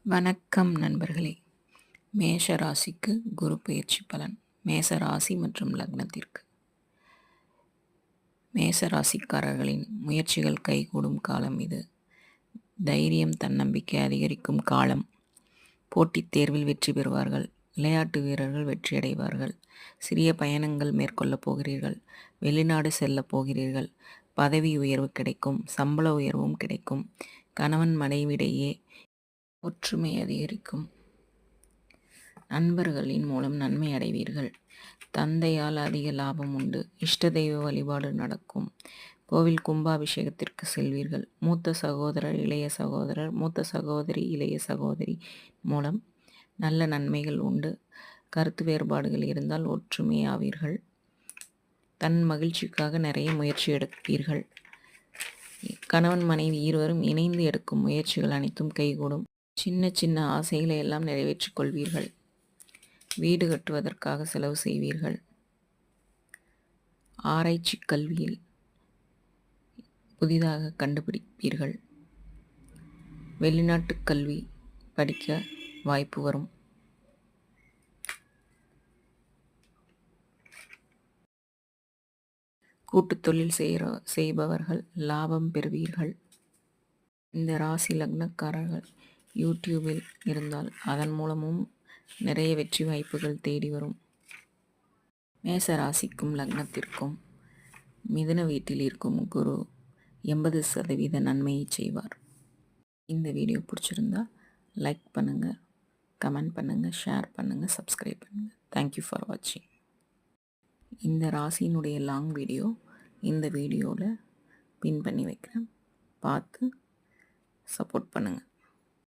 வணக்கம் நண்பர்களே. மேஷ ராசிக்கு குரு பெயர்ச்சி பலன். மேஷ ராசி மற்றும் லக்னத்திற்கு. மேஷ ராசிக்காரர்களின் முயற்சிகள் கைகூடும் காலம் இது. தைரியம் தன்னம்பிக்கை அதிகரிக்கும் காலம். போட்டித் தேர்வில் வெற்றி பெறுவார்கள். விளையாட்டு வீரர்கள் வெற்றியடைவார்கள். சிறிய பயணங்கள் மேற்கொள்ளப் போகிறீர்கள். வெளிநாடு செல்லப் போகிறீர்கள். பதவி உயர்வு கிடைக்கும். சம்பள உயர்வும் கிடைக்கும். கணவன் மனைவியிடையே ஒற்றுமை அதிகரிக்கும். நண்பர்களின் மூலம் நன்மை அடைவீர்கள். தந்தையால் அதிக லாபம் உண்டு. இஷ்ட தெய்வ வழிபாடு நடக்கும். கோவில் கும்பாபிஷேகத்திற்கு செல்வீர்கள். மூத்த சகோதரர், இளைய சகோதரர், மூத்த சகோதரி, இளைய சகோதரி மூலம் நல்ல நன்மைகள் உண்டு. கருத்து வேறுபாடுகள் இருந்தால் ஒற்றுமையாவீர்கள். தன் மகிழ்ச்சிக்காக நிறைய முயற்சி எடுப்பீர்கள். கணவன் மனைவி இருவரும் இணைந்து எடுக்கும் முயற்சிகள் அனைத்தும் கைகூடும். சின்ன சின்ன ஆசைகளை எல்லாம் நிறைவேற்றிக் கொள்வீர்கள். வீடு கட்டுவதற்காக செலவு செய்வீர்கள். ஆராய்ச்சி கல்வியில் புதிதாக கண்டுபிடிப்பீர்கள். வெளிநாட்டு கல்வி படிக்க வாய்ப்பு வரும். கூட்டுத் தொழில் செய்பவர்கள் லாபம் பெறுவீர்கள். இந்த ராசி லக்னக்காரர்கள் யூடியூபில் இருந்தால் அதன் மூலமும் நிறைய வெற்றி வாய்ப்புகள் தேடி வரும். மேஷ ராசிக்கும் லக்னத்திற்கும் மிதுன வீட்டில் இருக்கும் குரு 80% நன்மையை செய்வார். இந்த வீடியோ பிடிச்சிருந்தா லைக் பண்ணுங்கள், கமெண்ட் பண்ணுங்கள், ஷேர் பண்ணுங்கள், சப்ஸ்கிரைப் பண்ணுங்கள். தேங்க்யூ ஃபார் வாட்சிங். இந்த ராசியினுடைய லாங் வீடியோ இந்த வீடியோவில் பின் பண்ணி வைக்கிறேன். பார்த்து சப்போர்ட் பண்ணுங்கள்.